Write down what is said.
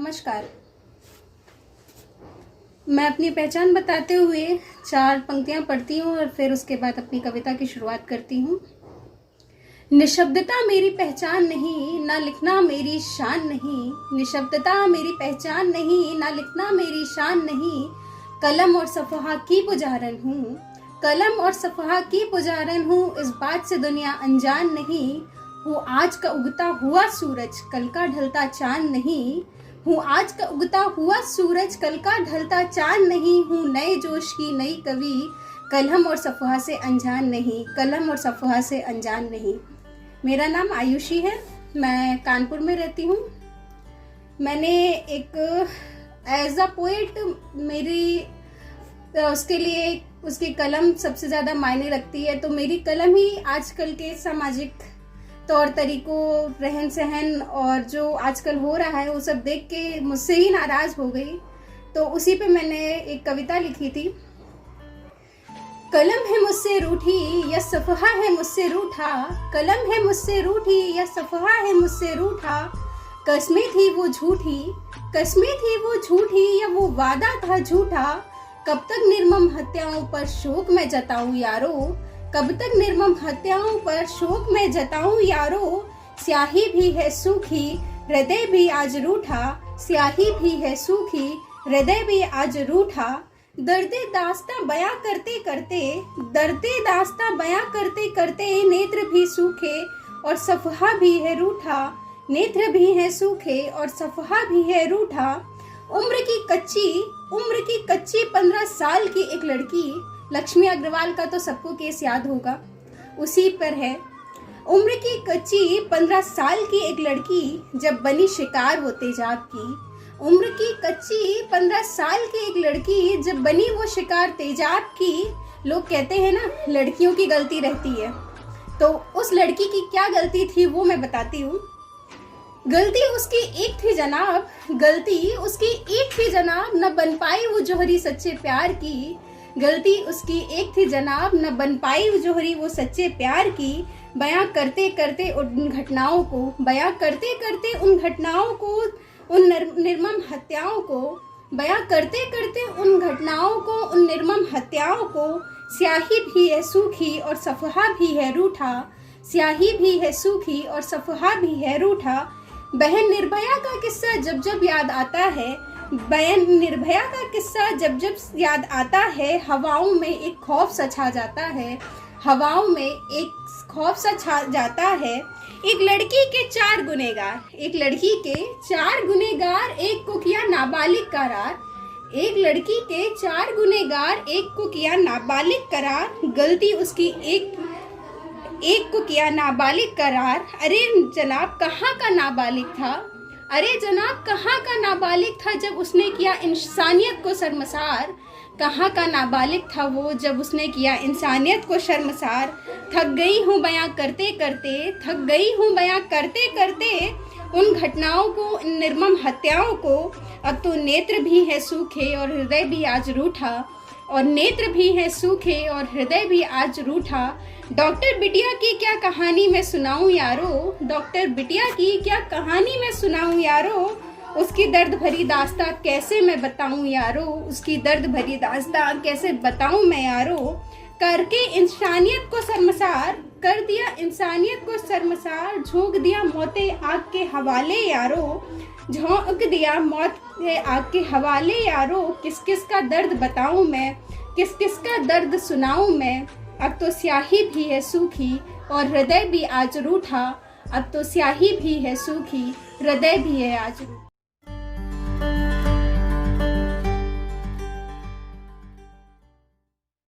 नमस्कार। मैं अपनी पहचान बताते हुए 4 पंक्तियां पढ़ती हूँ और फिर उसके बाद अपनी कविता की शुरुआत करती हूँ। निशब्दता मेरी पहचान नहीं, ना लिखना मेरी शान नहीं। निशब्दता मेरी पहचान नहीं, ना लिखना मेरी शान नहीं। कलम और सफ़हा की पुजारन हूँ, कलम और सफ़हा की पुजारन हूँ। इस बात से दुनिया अनजान नहीं हूँ। आज का उगता हुआ सूरज, कल का ढलता चांद नहीं हूँ। आज का उगता हुआ सूरज, कल का ढलता चांद नहीं हूँ। नए जोश की नई कवि, कलम और सफ़हा से अनजान नहीं, कलम और सफ़हा से अनजान नहीं। मेरा नाम आयुषी है, मैं कानपुर में रहती हूँ। मैंने एक एज अ पोएट मेरी उसके लिए उसकी कलम सबसे ज़्यादा मायने रखती है। तो मेरी कलम ही आजकल के सामाजिक तौर तरीकों, रहन सहन और जो आजकल हो रहा है वो सब देख के मुझसे ही नाराज़ हो गई। तो उसी पे मैंने एक कविता लिखी थी। कलम है मुझसे रूठी या सफ़हा है मुझसे रूठा, कलम है मुझसे रूठी या सफ़हा है मुझसे रूठा। कस्में थी वो झूठी, कस्में थी वो झूठी या वो वादा था झूठा। कब तक निर्मम हत्याओं पर शोक मैं जताऊं यारो, कब तक निर्मम हत्याओं पर शोक मैं जताऊं यारो। स्याही भी है सूखी, हृदय भी आज रूठा, स्याही भी है सूखी, हृदय भी आज रूठा। दर्दे दास्ता बयां करते करते, दर्दे दास्ता बयां करते करते नेत्र भी सूखे और सफ़हा भी है रूठा। नेत्र भी है सूखे और सफ़हा भी है रूठा। उम्र की कच्ची 15 साल की एक लड़की, लक्ष्मी अग्रवाल का तो सबको केस याद होगा, उसी पर है। उम्र की कच्ची 15 साल की एक लड़की जब बनी शिकार वो तेजाब की। उम्र की कच्ची 15 साल की एक लड़की जब बनी वो शिकार तेजाब की। लोग कहते हैं ना लड़कियों की गलती रहती है, तो उस लड़की की क्या गलती थी वो मैं बताती हूँ। गलती उसकी एक थी जनाब, गलती उसकी एक थी जनाब, न बन पाई वो जोहरी सच्चे प्यार की। गलती उसकी एक थी जनाब, न बन पाई वो जोहरी वो सच्चे प्यार की। बयां करते करते उन घटनाओं को, बयां करते करते उन घटनाओं को, उन निर्मम हत्याओं को, बयां करते करते उन घटनाओं को, उन निर्मम हत्याओं को। स्याही भी है सूखी और सफ़हा भी है रूठा, स्याही भी है सूखी और सफ़हा भी है रूठा। बहन निर्भया का किस्सा जब जब याद आता है, बहन निर्भया का किस्सा जब जब याद आता है। हवाओं में एक खौफ सा छा जाता है, हवाओं में एक खौफ सा छा जाता है। एक लड़की के 4 गुनेगार, एक लड़की के 4 गुनेगार, एक को किया नाबालिग करार। एक लड़की के 4 गुनेगार, एक को किया नाबालिग करार। गलती उसकी एक को किया नाबालिग करार। अरे जनाब कहाँ का नाबालिग था, अरे जनाब कहाँ का नाबालिग था जब उसने किया इंसानियत को शर्मसार। कहाँ का नाबालिग था वो जब उसने किया इंसानियत को शर्मसार। थक गई हूँ बयां करते करते, थक गई हूँ बयां करते करते उन घटनाओं को, उन निर्मम हत्याओं को। अब तो नेत्र भी है सूखे और हृदय भी आज रूठा, और नेत्र भी है सूखे और हृदय भी आज रूठा। डॉक्टर बिटिया की क्या कहानी मैं सुनाऊं यारो, डॉक्टर बिटिया की क्या कहानी मैं सुनाऊं यारो। उसकी दर्द भरी दास्तां कैसे मैं बताऊं यारो, उसकी दर्द भरी दास्तां कैसे बताऊं मैं यारो। करके इंसानियत को शर्मसार, कर दिया इंसानियत को शर्मसार। झोंक दिया मौते आग के हवाले यारो, झोंक दिया मौत के आग के हवाले यारो। किस किस का दर्द बताऊं मैं, किस किस का दर्द सुनाऊं मैं। अब तो स्याही भी है सूखी और हृदय भी आज रूठा, अब तो स्याही भी है सूखी, हृदय भी है आज रूठा।